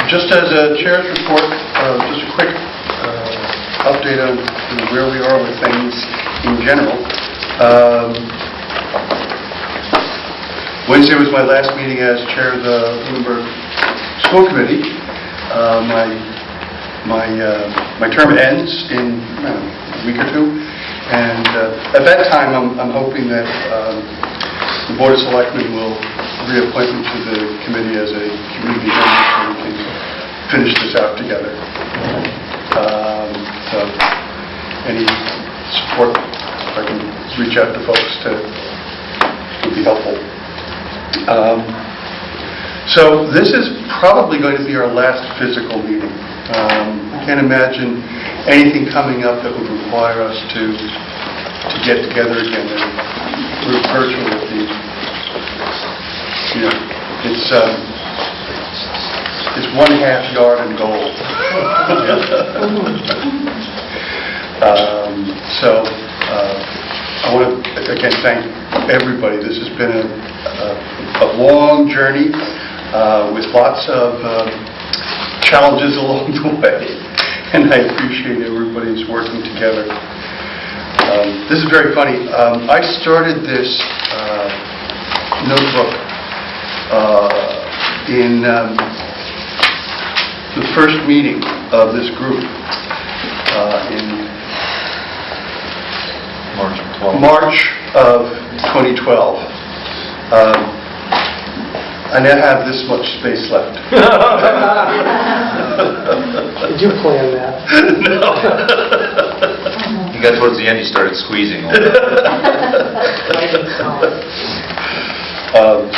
Just as a chair's report, just a quick update on where we are with things in general. Wednesday was my last meeting as chair of the Lunenburg School Committee. My term ends in a week or two, and at that time I'm hoping that the Board of Selectmen will reappoint me to the committee as a community member so we can finish this out together. So any support, if I can reach out to folks would be helpful. So this is probably going to be our last physical meeting. I can't imagine anything coming up that would require us to get together again. We're virtual with the, it's 1/2 yard and goal. I want to again thank everybody. This has been a long journey with lots of challenges along the way, and I appreciate everybody's working together. This is very funny. I started this notebook in the first meeting of this group in March of 2012. I now have this much space left. Did you plan that? No. You got towards the end, you started squeezing.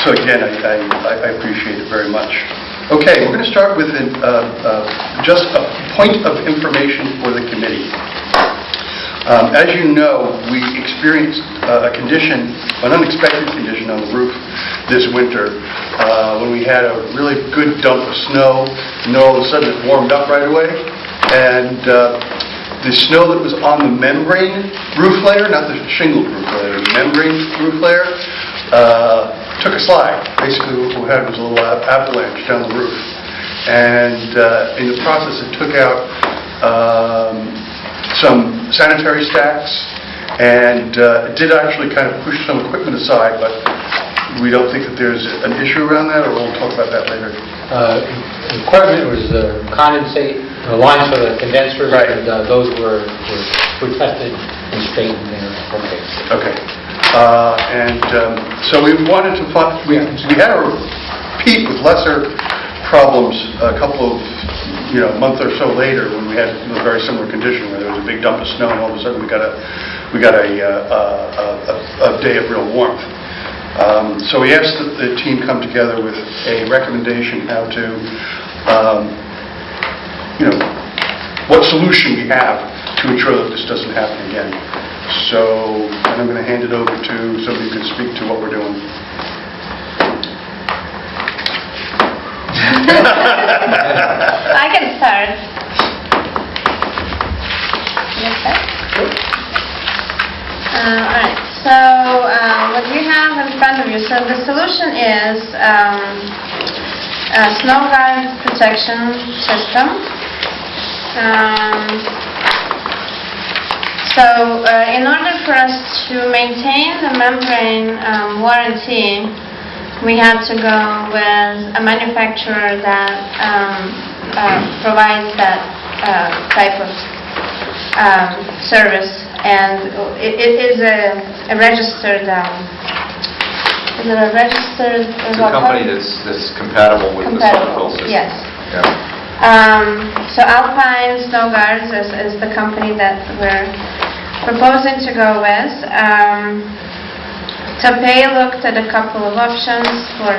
So again, I appreciate it very much. Okay, we're going to start with just a point of information for the committee. As you know, we experienced a condition, an unexpected condition on the roof this winter when we had a really good dump of snow, and all of a sudden it warmed up right away, and the snow that was on the membrane roof layer, not the shingled roof layer, the membrane roof layer, took a slide. Basically what we had was a little avalanche down the roof, and in the process it took out some sanitary stacks, and it did actually kind of push some equipment aside, but we don't think that there's an issue around that, or we'll talk about that later. Equipment was condensate, the lines for the condensers, right. And those were tested and straightened there. Okay. So we wanted to find, we had a repeat with lesser problems a couple of, a month or so later when we had a very similar condition where there was a big dump of snow and all of a sudden we got a day of real warmth. So we asked the team come together with a recommendation how to, what solution we have to ensure that this doesn't happen again. So I'm going to hand it over to somebody who can speak to what we're doing. I can start. Alright, so what you have in front of you, so the solution is a snow guard protection system. In order for us to maintain the membrane warranty, we had to go with a manufacturer that provides that type of service, and it is a registered. Is it a registered? It's a company that's compatible with the Sonneville system. Yes. Yeah. So Alpine Snow Guards is the company that we're proposing to go with. Tapei looked at a couple of options for,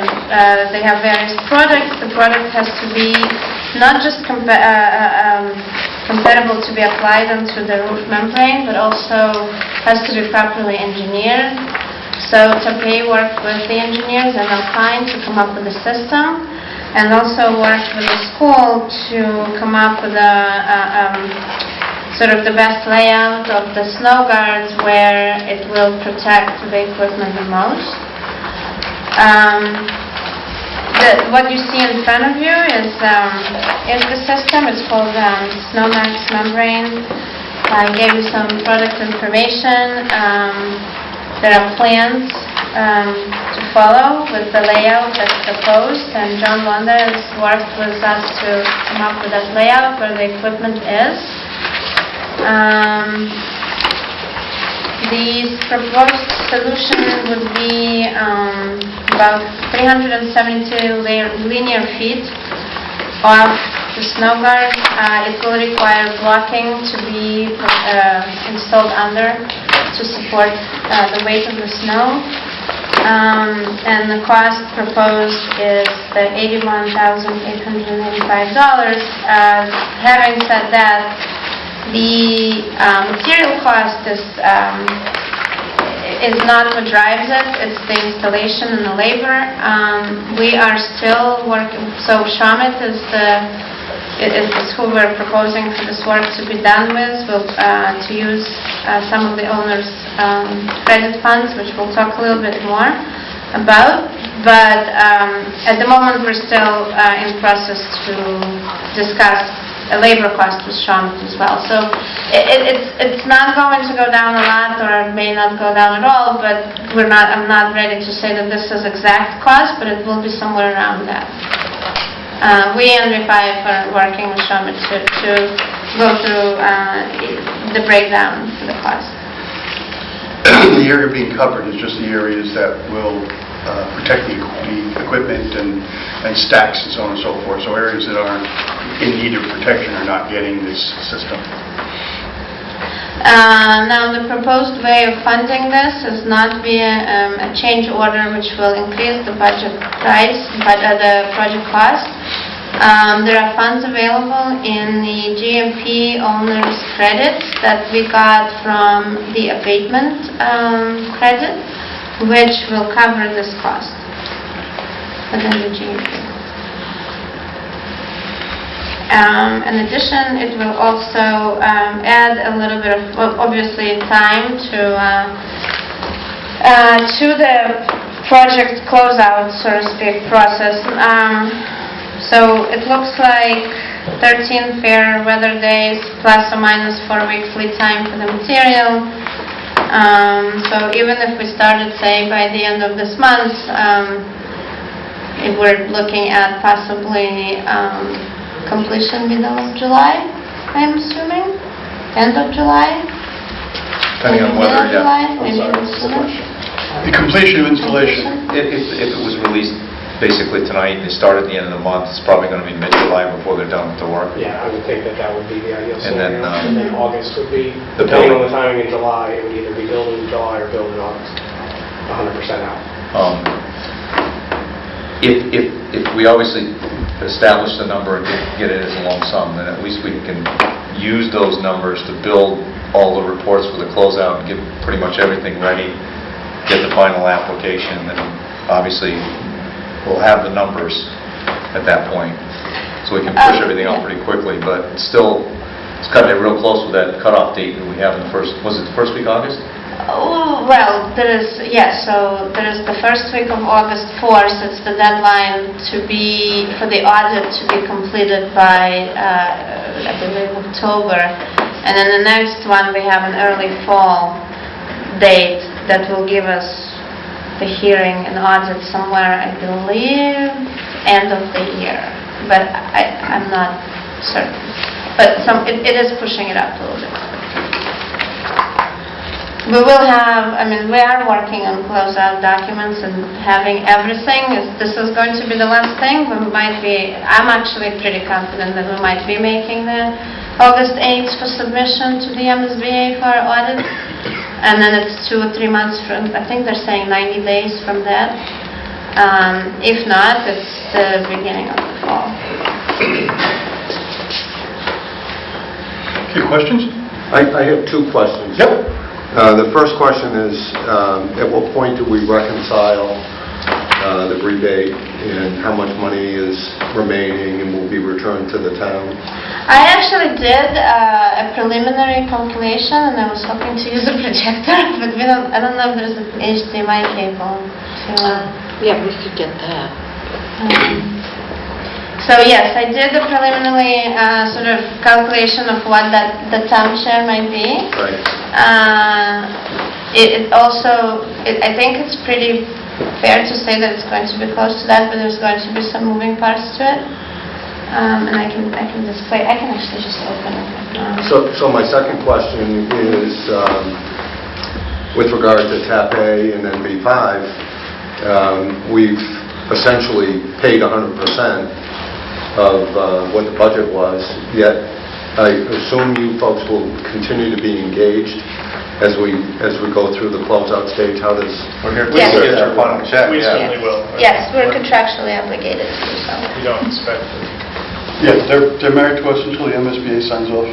they have various products. The product has to be not just compatible to be applied onto the roof membrane, but also has to be properly engineered. So Tapei worked with the engineers and Alpine to come up with a system, and also worked with the school to come up with sort of the best layout of the snow guards where it will protect the equipment the most. What you see in front of you is the system. It's called SnowMax membrane. I gave you some product information. There are plans to follow with the layout that's proposed, and John Wanda has worked with us to come up with that layout where the equipment is. The proposed solution would be about 372 linear feet of the snow guard. It will require blocking to be installed under to support the weight of the snow. And the cost proposed is the $81,885. Having said that, the material cost is not what drives it. It's the installation and the labor. We are still working. So Shawmut is who we're proposing for this work to be done with. We'll to use some of the owners' credit funds, which we'll talk a little bit more about. But at the moment, we're still in process to discuss a labor cost with Shawmut as well. So it's not going to go down a lot, or it may not go down at all, but I'm not ready to say that this is exact cost, but it will be somewhere around that. We and V5 are working with Shawmut to go through the breakdown for the cost. The area being covered is just the areas that will protect the equipment and stacks and so on and so forth. So areas that aren't in need of protection are not getting this system. Now, the proposed way of funding this is not via a change order, which will increase the budget price, but the project cost. There are funds available in the GMP owner's credits that we got from the abatement credit, which will cover this cost within the GMP. In addition, it will also add a little bit of, obviously, time to the project closeout, so to speak, process. So it looks like 13 fair weather days, plus or minus 4 weeks lead time for the material. So even if we started, say, by the end of this month, if we're looking at possibly completion middle of July, I'm assuming? End of July? Depending on weather, Middle of July, yeah. maybe even sooner. The completion of installation. If it was released basically tonight, and they start at the end of the month, it's probably going to be mid-July before they're done with the work. Yeah, I would think that would be the ideal And then, scenario. And then August would be, the depending building. on the timing in July, it would either be built in July or built in August, 100% out. If we obviously establish the number and get it as a lump sum, then at least we can use those numbers to build all the reports for the closeout and get pretty much everything ready, get the final application, and obviously we'll have the numbers at that point. So we can push everything out pretty quickly, but it's still, it's cutting it real close with that cutoff date that we have in the first, was it the first week of August? Oh, well, there is, yes, so there is the first week of August 4th. It's the deadline for the audit to be completed by, I believe, October. And then the next one, we have an early fall date that will give us the hearing and audit somewhere, I believe, end of the year. But I'm not certain. But it is pushing it up a little bit. We will have, we are working on closeout documents and having everything. This is going to be the last thing. I'm actually pretty confident that we might be making the August 8th for submission to the MSBA for audit. And then it's 2 or 3 months from, I think they're saying 90 days from that. If not, it's the beginning of the fall. Okay, questions? I have 2 questions. Yep. The first question is, at what point do we reconcile the rebate and how much money is remaining and will be returned to the town? I actually did a preliminary calculation, and I was hoping to use a projector, but I don't know if there's an HDMI cable. Yeah, we should get that. So yes, I did the preliminary sort of calculation of what the town share might be. Right. It also, I think it's pretty fair to say that it's going to be close to that, but there's going to be some moving parts to it. And I can display, I can actually just open it right now. So my second question is, with regard to TAP A and NB5, we've essentially paid 100% of what the budget was, yet I assume you folks will continue to be engaged as we go through the closeout stage. How does... We're here Yes. to get our final check. We yeah. certainly will. Yes, we're contractually obligated to do so. We don't expect it. Yeah, they're married to us until the MSBA signs off.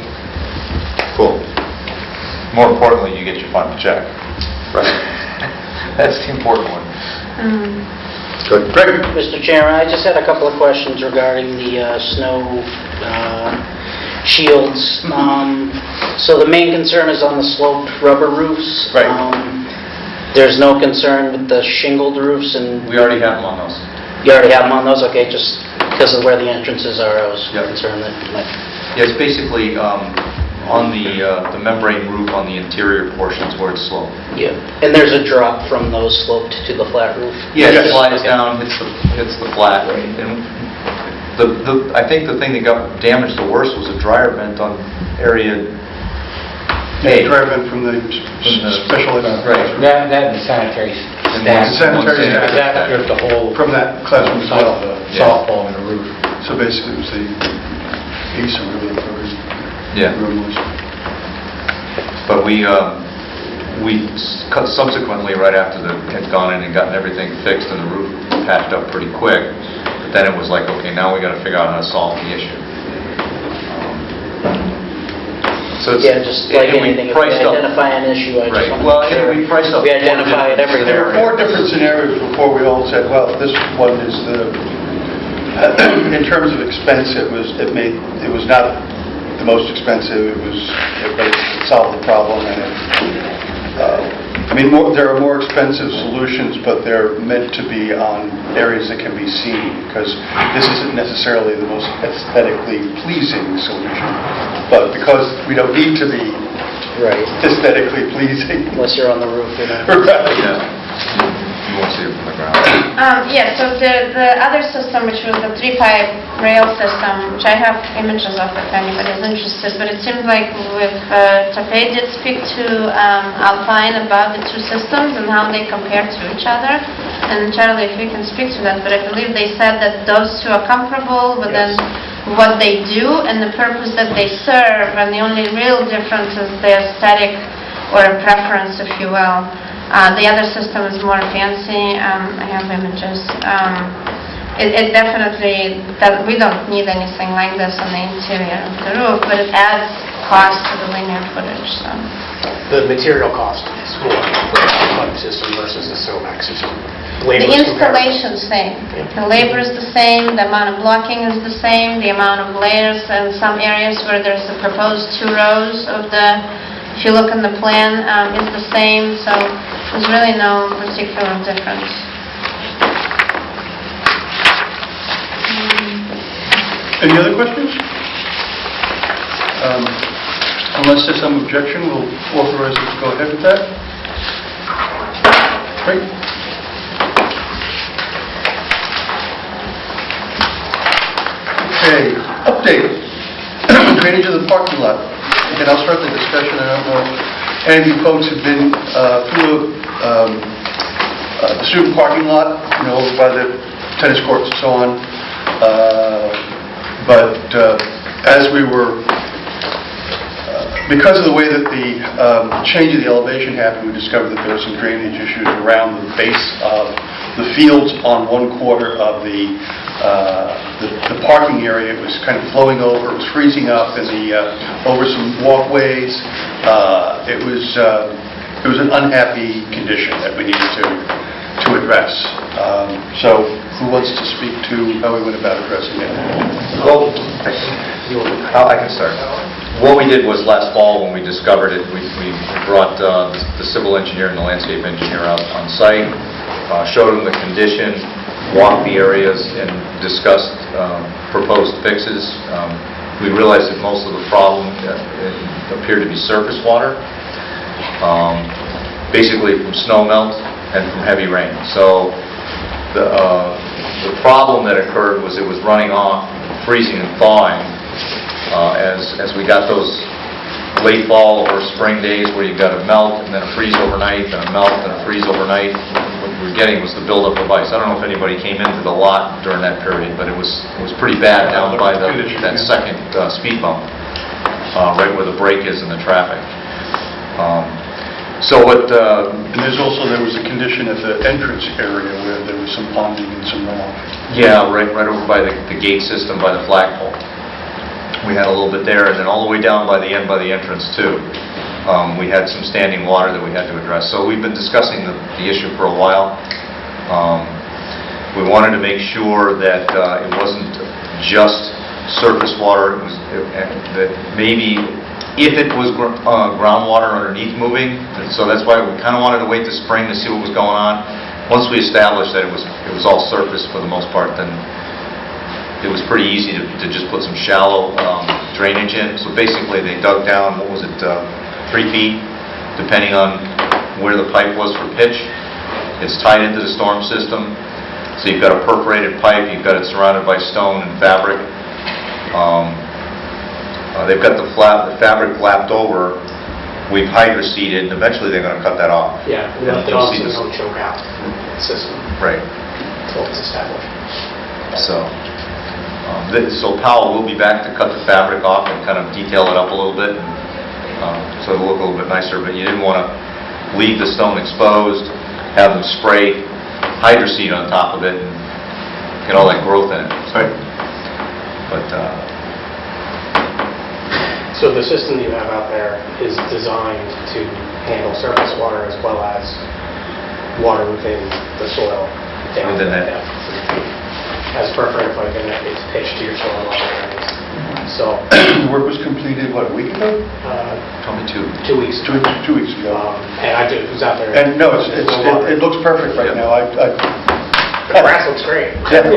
Cool. More importantly, you get your final check. Right. That's the important one. Good. Greg? Mr. Chairman, I just had a couple of questions regarding the snow shields. So the main concern is on the sloped rubber roofs. Right. There's no concern with the shingled roofs, and We already have them on those. you already have them on those? Okay, just because of where the entrances are, I was Yep. concerned that you might... Yeah, it's basically on the membrane roof on the interior portions where it's sloped. Yeah, and there's a drop from those sloped to the flat roof? Yeah, it Yes. slides down, hits the flat. And I think the thing that got damaged the worst was a dryer vent on area A. Drive in from the special event. Right. That and the sanitary staff. Sanitary staff. That ripped the whole... From that classroom as well. side of the Yeah. softball in the roof. So basically, it was the piece or whatever the Yeah. room was. But we subsequently, right after had gone in and gotten everything fixed and the roof patched up pretty quick, but then it was like, okay, now we got to figure out how to solve the issue. So it's, Yeah, just like and we anything, if we priced up- identify an issue, I just Right. want to Well, make sure. we priced up We 4 identify it different everywhere. There were 4 different scenarios before we all said, well, this one is in terms of expense, it was not the most expensive, but it solved the problem, and there are more expensive solutions, but they're meant to be on areas that can be seen, because this isn't necessarily the most aesthetically pleasing solution, but because we don't need to be Right, aesthetically pleasing. unless you're on the roof, you know. Right. Yeah. You won't see it from the ground. Yeah, so the other system, which was the 3-pipe rail system, which I have images of if anybody's interested, but it seems like with Taipei did speak to Alpine about the 2 systems and how they compare to each other. And Charlie, if you can speak to that, but I believe they said that those 2 are comparable within what they do and the purpose that they serve, and the only real difference is the aesthetic or a preference, if you will. The other system is more fancy. I have images. It definitely, we don't need anything like this on the interior of the roof, but it adds cost to the linear footage. So. The material cost is more for the pipe system versus the Somax system. The Labor is comparable. installation's same. The labor is the same, the amount of blocking is the same, the amount of layers in some areas where there's a proposed 2 rows of if you look in the plan, is the same, so there's really no particular difference. Any other questions? Unless there's some objection, we'll authorize you to go ahead with that. Great. Okay, update. Drainage of the parking lot. Again, I'll start the discussion. I don't know if any of you folks have been through the student parking lot, over by the tennis courts and so on. But as we were, because of the way that the change of the elevation happened, we discovered that there were some drainage issues around the base of the fields on one quarter of the parking area. It was kind of flowing over, it was freezing up in over some walkways. It was an unhappy condition that we needed to address. So who wants to speak to how we went about addressing it? Well, I can start. What we did was last fall when we discovered it, we brought the civil engineer and the landscape engineer out on site, showed them the condition, walked the areas and discussed proposed fixes. We realized that most of the problem appeared to be surface water, basically from snow melt and from heavy rain. So the problem that occurred was it was running off, freezing and thawing as we got those late fall or spring days where you've got a melt and then a freeze overnight, and a melt and a freeze overnight. What we were getting was the buildup of ice. I don't know if anybody came into the lot during that period, but it was pretty bad down by that second speed bump, right where the break is in the traffic. So what... And there was a condition at the entrance area where there was some ponding and some runoff. Yeah, right over by the gate system, by the flagpole. We had a little bit there, and then all the way down by the entrance too. We had some standing water that we had to address. So we've been discussing the issue for a while. We wanted to make sure that it wasn't just surface water. It was that maybe if it was groundwater underneath moving. So that's why we kind of wanted to wait this spring to see what was going on. Once we established that it was all surface for the most part, then it was pretty easy to just put some shallow drainage in. So basically they dug down, 3 feet, depending on where the pipe was for pitch. It's tied into the storm system. So you've got a perforated pipe, you've got it surrounded by stone and fabric. They've got the fabric lapped over. We've hydroseeded, and eventually they're going to cut that off. Yeah, we left it on so don't choke out the system Right. until it's established. So Powell will be back to cut the fabric off and kind of detail it up a little bit, so it'll look a little bit nicer. But you didn't want to leave the stone exposed, have them spray hydroseed on top of it, and get all that growth in it. Right. But So the system you have out there is designed to handle surface water as well as water within the soil down Within that. depth. As perforated pipe in it, it's pitched to your soil level areas. So, The work was completed, what, a week ago? probably 2. 2 weeks. 2 weeks ago. And I was out there. And no, There's no water. it looks perfect right Yeah. now. The grass looks great. Yeah.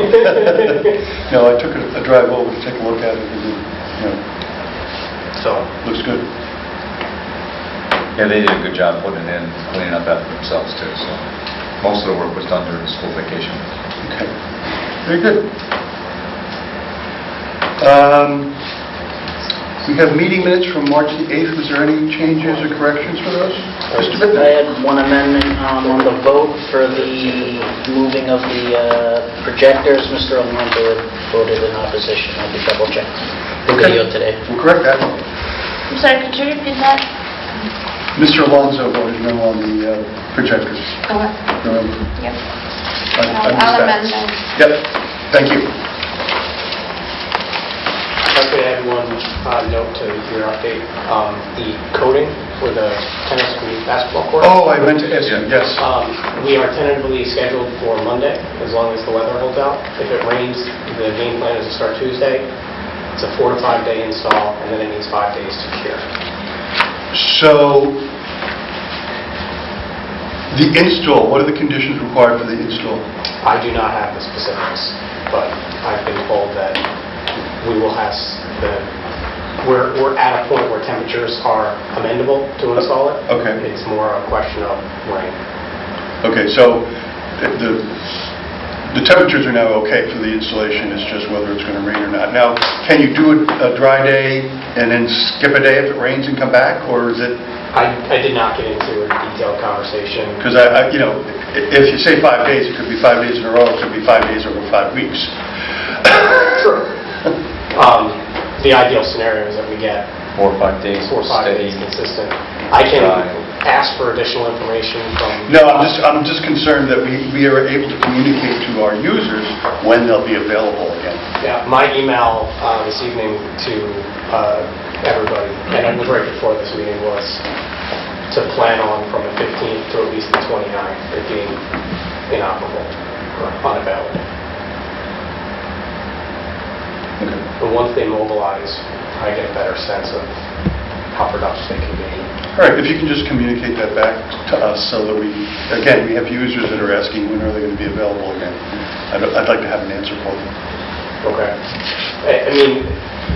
No, I took a drive over to take a look at it, and So, looks good. Yeah, they did a good job putting it in, cleaning up after themselves too. So most of the work was done during the school vacation. Okay, very good. We have meeting minutes from March the 8th. Was there any changes or corrections for those? Mr. I Bittner? had one amendment on the vote for the moving of the projectors. Mr. Alonso had voted in opposition. I had to double check the Okay. video today. We'll correct that. I'm sorry, could you repeat that? Mr. Alonso voted no on the projectors. Okay. Remember? Yep. I missed I'll that. amend that. Yep, thank you. I could add one note to your update. The coating for the tennis and basketball court. Oh, I meant to ask you, yes. We are tentatively scheduled for Monday, as long as the weather holds out. If it rains, the game plan is to start Tuesday. It's a 4 to 5 day install, and then it needs 5 days to cure. So, the install, what are the conditions required for the install? I do not have the specifics, but I've been told that we will have we're at a point where temperatures are amendable to install it. Okay. It's more a question of rain. Okay, so the temperatures are now okay for the installation, it's just whether it's going to rain or not. Now, can you do a dry day and then skip a day if it rains and come back, or is it... I did not get into a detailed conversation. Because if you say 5 days, it could be 5 days in a row, it could be 5 days over 5 weeks. True. The ideal scenario is that we get 4 or 5 days 4 or 5 steady. days consistent. I can Dry. ask for additional information from... No, I'm just concerned that we are able to communicate to our users when they'll be available again. Yeah, my email this evening to everybody, and it was right before this meeting, was to plan on from the 15th to at least the 29th, it being inoperable or unavailable. Okay. But once they mobilize, I get a better sense of how productive they can be. All right, if you can just communicate that back to us so that we have users that are asking when are they going to be available again. I'd like to have an answer for them. Okay. I mean,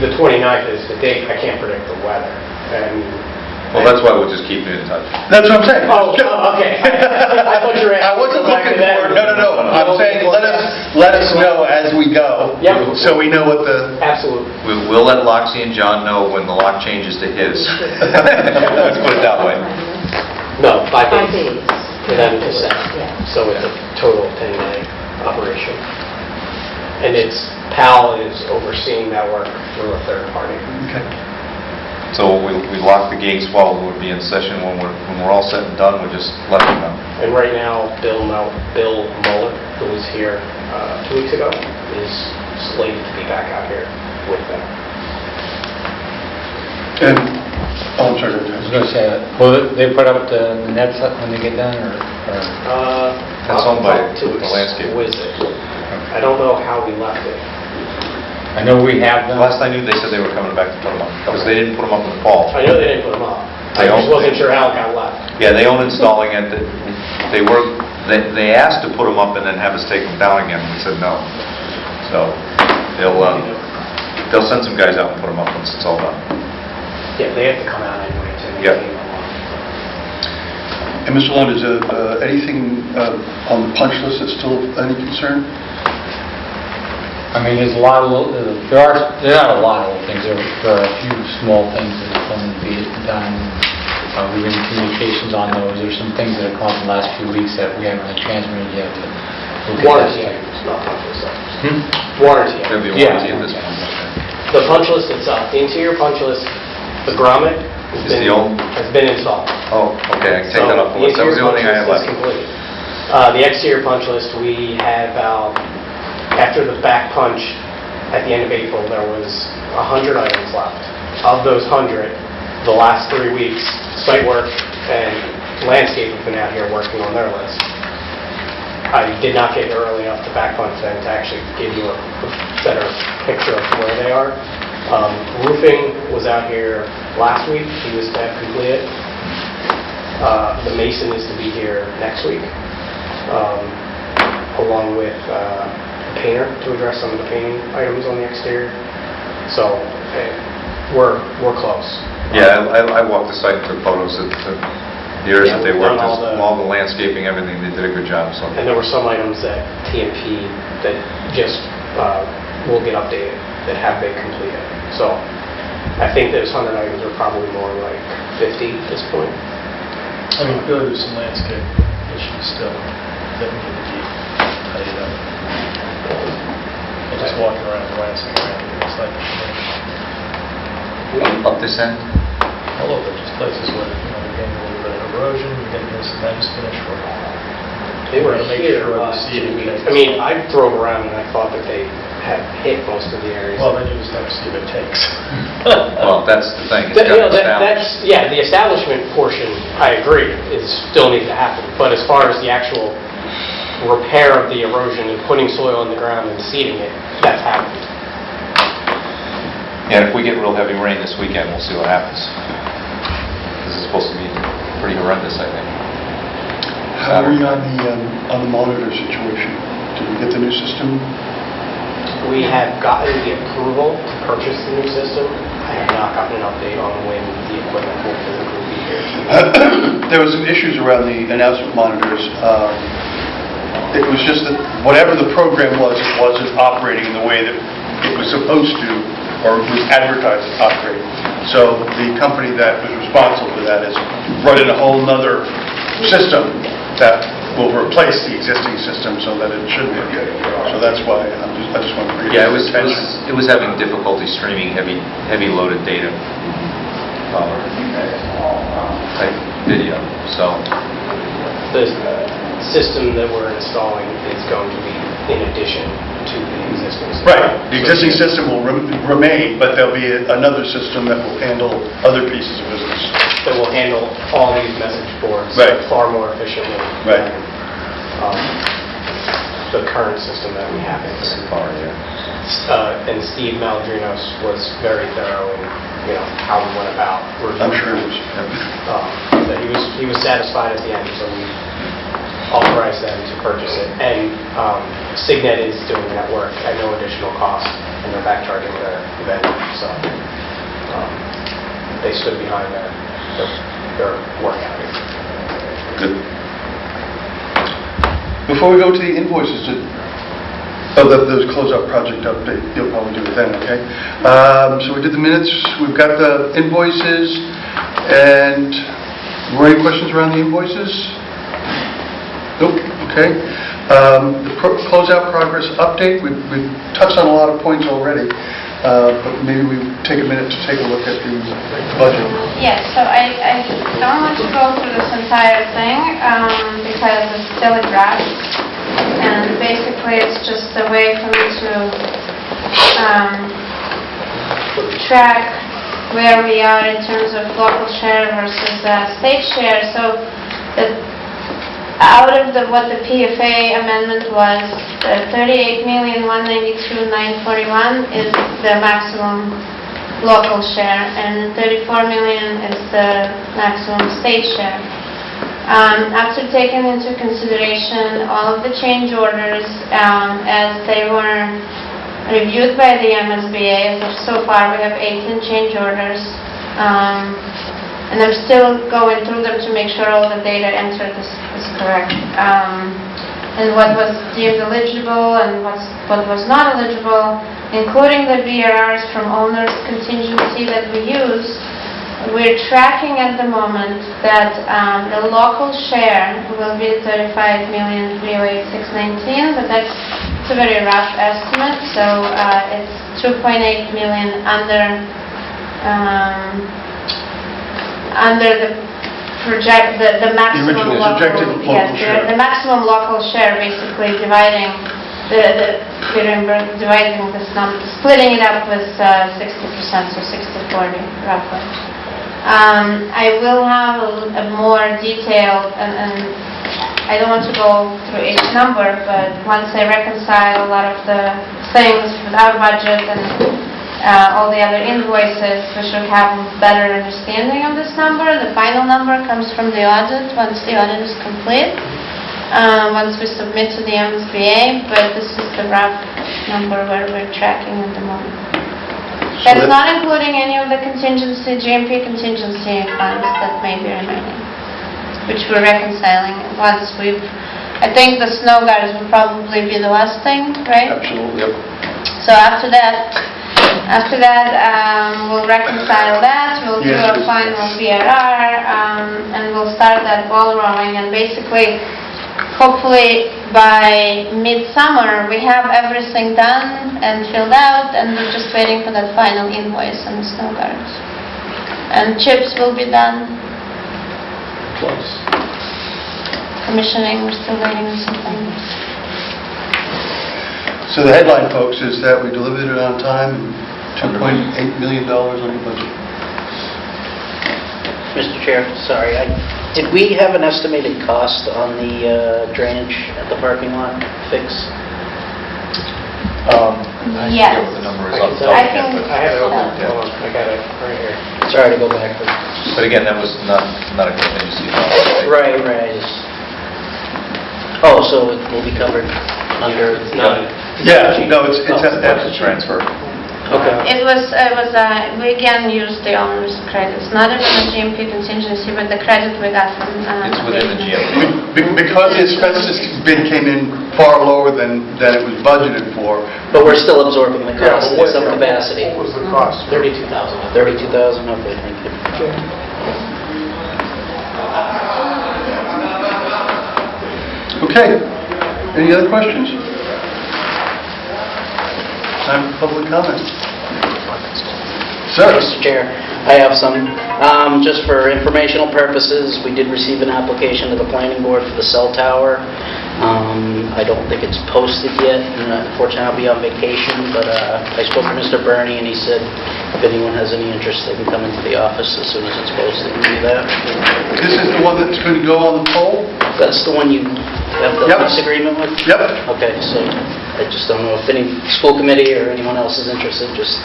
the 29th is the date. I can't predict the weather. Well, that's why we'll just keep you in touch. That's what I'm saying. Oh, okay. I thought you were I asking. wasn't to go back looking to that. for, no. I'm saying let us know as we go. Yep. So we know what the... Absolutely. We'll let Loxie and John know when the lock changes to his. Let's put it that way. No, 5 5 days. days. For them to set. Yeah. So it's a total 10-day operation. And PAL is overseeing that work through a third party. Okay. So we lock the gates while we'll be in session. When we're all set and done, we'll just let them know. And right now, Bill Mueller, who was here 2 weeks ago, is slated to be back out here with them. And, I'm sorry. I was going to say, will they put up the nets up when they get done, or? That's owned by Up to the landscape. Exquisite. I don't know how we left it. I know we have them. Last I knew, they said they were coming back to put them up, because they didn't put them up in the fall. I know they didn't put them up. I They just own- wasn't sure how it got left. Yeah, they own installing it. They asked to put them up and then have us take them down again. We said no. So they'll send some guys out and put them up once it's all done. Yeah, they have to come out anyway to Yeah. maintain them. And Mr. Lund, is anything on the punch list that's still of any concern? I mean, there's a lot of, there's not a lot of little things, there are a few small things that are going to be done. We've been in communications on those, there's some things that have come up in the last few weeks that we haven't really transmitted yet. We'll get Warranty that. items, not punch list items. Hmm? Warranty There'll items. be Yeah. warranty at this point. The punch list itself, the interior punch list, the grommet Is the old- has been installed. Oh, okay, I can take that off the list. That was the only thing I had left. The exterior punch list, we had about, after the back punch at the end of April, there was 100 items left. Of those 100, the last 3 weeks, site work and landscape have been out here working on their list. I did not get early enough to back punch them to actually give you a better picture of where they are. Roofing was out here last week, he was to have completed. The mason is to be here next week, along with a painter to address some of the painting items on the exterior. So we're close. Yeah, I walked the site and took photos of the years that they we've worked, done all the- all the landscaping, everything. They did a good job, so. And there were some items that TMP that just will get updated that have been completed. So I think those 100 items are probably more like 50 at this point. I mean, clearly there's some landscape issues still that need to be tidied up. And just walking around glancing around, it's like, Up this end? all over, just places where, you're getting a little bit of erosion, you're getting this, and then just finish work. They were Gotta make here sure the last 2 seating weeks. takes- I mean, I drove around and I thought that they had hit most of the areas. Well, then you just have to see if it takes. Well, that's the thing. It's That- got to that's, yeah, the establishment portion, I agree, still needs to happen. But as far as the actual repair of the erosion and putting soil in the ground and seeding it, that's happened. Yeah, if we get real heavy rain this weekend, we'll see what happens. This is supposed to be pretty horrendous, I think. How are we on the monitor situation? Did we get the new system? We have gotten the approval to purchase the new system. I have not gotten an update on when the equipment will physically be here. There were some issues around the announcement monitors. It was just that whatever the program was, it wasn't operating in the way that it was supposed to, or was advertised to operate. So the company that was responsible for that is running a whole nother system that will replace the existing system so that it should be good. So that's why I just want to bring it Yeah, to it attention. was having difficulty streaming heavy loaded data, type video, so. The system that we're installing is going to be in addition to the existing system. Right, the existing system will remain, but there'll be another system that will handle other pieces of business. That will handle all these message boards Right. far more efficiently Right. than the current system that we have in here. Far, yeah. And Steve Maldrinos was very thorough in, how we went about. I'm sure it was. Um, he was satisfied at the end, so we authorized them to purchase it. And Signet is doing that work at no additional cost, and they're back charging their vendor, so they stood behind their work ethic. Good. Before we go to the invoices, those closeout project update, you'll probably do it then, okay? So we did the minutes, we've got the invoices, and were any questions around the invoices? Nope, okay. The closeout progress update, we've touched on a lot of points already, but maybe we take a minute to take a look at the budget. Yes, so I don't want to go through this entire thing because it's still a draft. And basically, it's just a way for me to track where we are in terms of local share versus state share. So out of what the PFA amendment was, 38,192,941 is the maximum local share, and 34 million is the maximum state share. After taking into consideration all of the change orders as they were reviewed by the MSBA, so far we have 18 change orders, and I'm still going through them to make sure all the data entered is correct. And what was deemed eligible and what was not eligible, including the VRRs from owners contingency that we use. We're tracking at the moment that the local share will be 35,308,619, but that's a very rough estimate. So it's 2.8 million under the maximum original local, projected local share. The maximum local share, basically dividing dividing this number, splitting it up with 60%, so 60-40 roughly. I will have a more detailed, and I don't want to go through each number, but once I reconcile a lot of the things with our budget and all the other invoices, we should have a better understanding of this number. The final number comes from the audit once the audit is complete, once we submit to the MSBA, but this is the rough number where we're tracking at the moment. That's not including any of the GMP contingency funds that may be remaining, which we're reconciling once we've... I think the snow guards will probably be the last thing, right? Absolutely, yep. So after that, we'll reconcile that, we'll do a final VRR, and we'll start that ball rolling, and basically, hopefully by midsummer, we have everything done and filled out, and we're just waiting for that final invoice on the snow guards. And chips will be done. Close. Commissioning, we're still waiting on some things. So the headline, folks, is that we delivered it on time, $2.8 million on the budget. Mr. Chair, sorry, did we have an estimated cost on the drainage at the parking lot fix? I Yes. forget what the number is off the I top of my think- head, I have it open. Yeah. Hold on, I got it right here. Sorry to go back. but again, that was not a contingency. Right. Oh, so it will be covered under... It's not. Yeah, no, it's That's a transfer. Okay. It was, we again used the owner's credits, not even the GMP contingency, but the credit we got from... It's within the GMP. Because the asbestos bid came in far lower than it was budgeted for. But we're still absorbing the cost at some capacity. What was the cost? $32,000. $32,000, okay, thank you. Okay, any other questions? Time for public comment. Sir? Mr. Chair, I have some. Just for informational purposes, we did receive an application to the planning board for the cell tower. I don't think it's posted yet, and unfortunately I'll be on vacation, but I spoke to Mr. Bernie and he said if anyone has any interest, they can come into the office as soon as it's posted and do that. This is the one that's going to go on the poll? That's the one you have the Yep. lease agreement with? Yep. Okay, so I just don't know if any school committee or anyone else is interested, just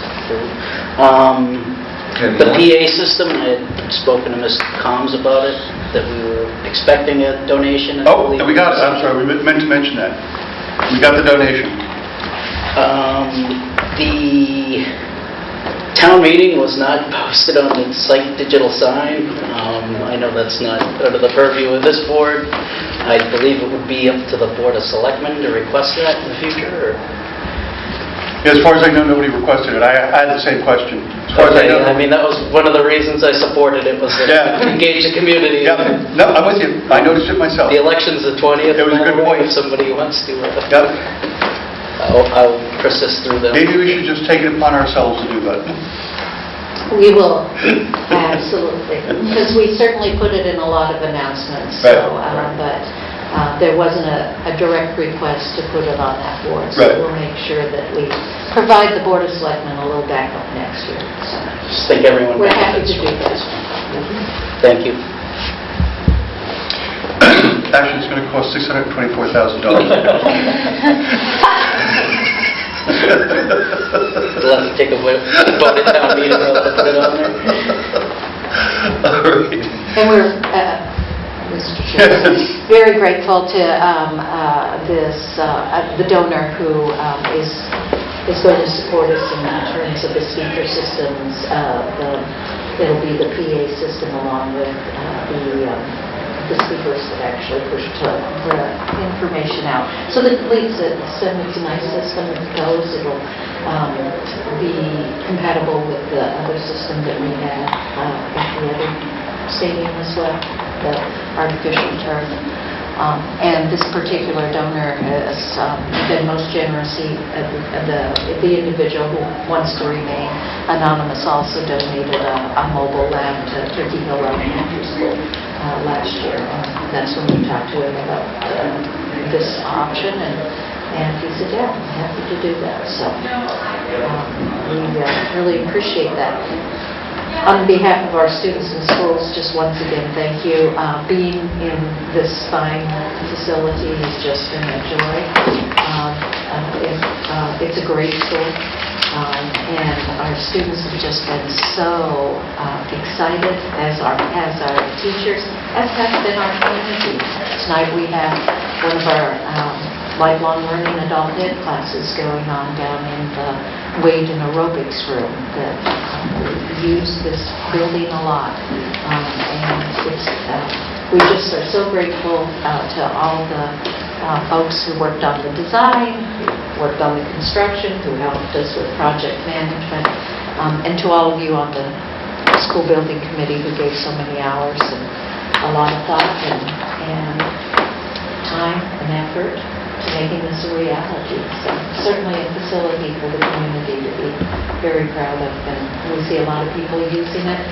the PA system, I had spoken to Ms. Combs about it. that we were expecting a donation. I Oh, believe. we got it, I'm sorry, we meant to mention that. We got the donation. The town meeting was not posted on the site digital sign. I know that's not under the purview of this board. I believe it would be up to the Board of Selectmen to request that in the future, or... As far as I know, nobody requested it. I had the same question. As far as I Okay, know... I mean, that was one of the reasons I supported it, was to Yeah. engage the community. Yeah, no, I'm with you. I noticed it myself. The election's the 20th. It was a good point. If somebody wants to, Yep. I'll persist through them. Maybe we should just take it upon ourselves to do that. We will, absolutely, because we certainly put it in a lot of announcements, so, Right. but there wasn't a direct request to put it on that board, so Right. we'll make sure that we provide the Board of Selectmen a little backup next year. So Just think everyone we're happy benefits to do from that. this. Thank you. Actually, it's going to cost $624,000. We'll have to take a vote at town meeting to put it on there. All right. And we're, Mr. Chairman, very grateful to the donor who is going to support us in terms of the speaker systems. It'll be the PA system along with the speakers that actually push the information out. So the complete system, it's a nice system, it goes, it'll be compatible with the other system that we have at the other stadium as well, the artificial turf. And this particular donor has been most generous. The individual who wants to remain anonymous also donated a mobile lab to Turkey Hill Elementary School last year. And that's when we talked to him about this option, and he said, yeah, I'm happy to do that. So we really appreciate that. On behalf of our students and schools, just once again, thank you. Being in this fine facility has just been a joy. It's a great school, and our students have just been so excited, as our teachers, as has been our community. Tonight we have one of our lifelong learning adult ed classes going on down in the weight and aerobics room that we use this building a lot. And we just are so grateful to all the folks who worked on the design, who worked on the construction, who helped us with project management, and to all of you on the school building committee who gave so many hours and a lot of thought and time and effort to making this a reality. So certainly a facility for the community to be very proud of, and we see a lot of people using it.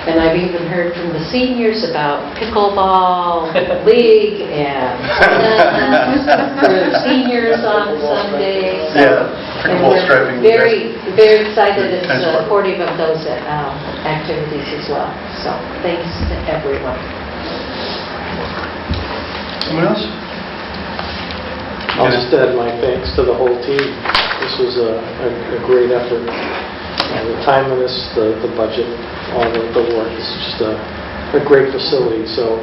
And I've even heard from the seniors about pickleball league and for seniors on Sundays. Yeah, pickleball striping. Very, very excited and Tennis court. supportive of those activities as well. So thanks to everyone. Someone else? I'll just add my thanks to the whole team. This was a great effort. The timeliness, the budget, all the work. It's just a great facility. So,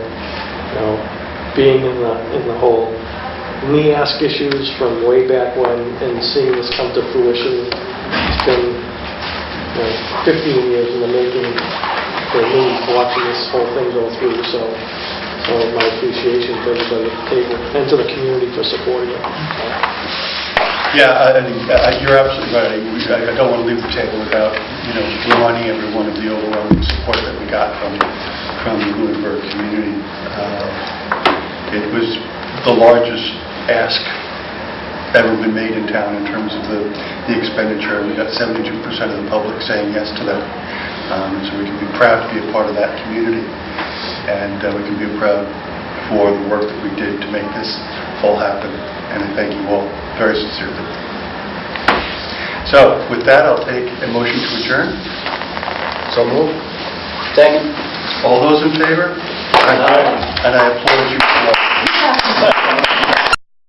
being in the whole NEASC issues from way back when and seeing this come to fruition, it's been 15 years in the making for me, watching this whole thing go through. So my appreciation to everybody at the table and to the community for supporting it. Yeah, you're absolutely right. I don't want to leave the table without, reminding everyone of the overwhelming support that we got from the Lunenburg community. It was the largest ask ever been made in town in terms of the expenditure. We got 72% of the public saying yes to that. So we can be proud to be a part of that community. And we can be proud for the work that we did to make this all happen. And I thank you all very sincerely. So with that, I'll take a motion to adjourn. So moved. Second. All those in favor? Aye. And I applaud you for that.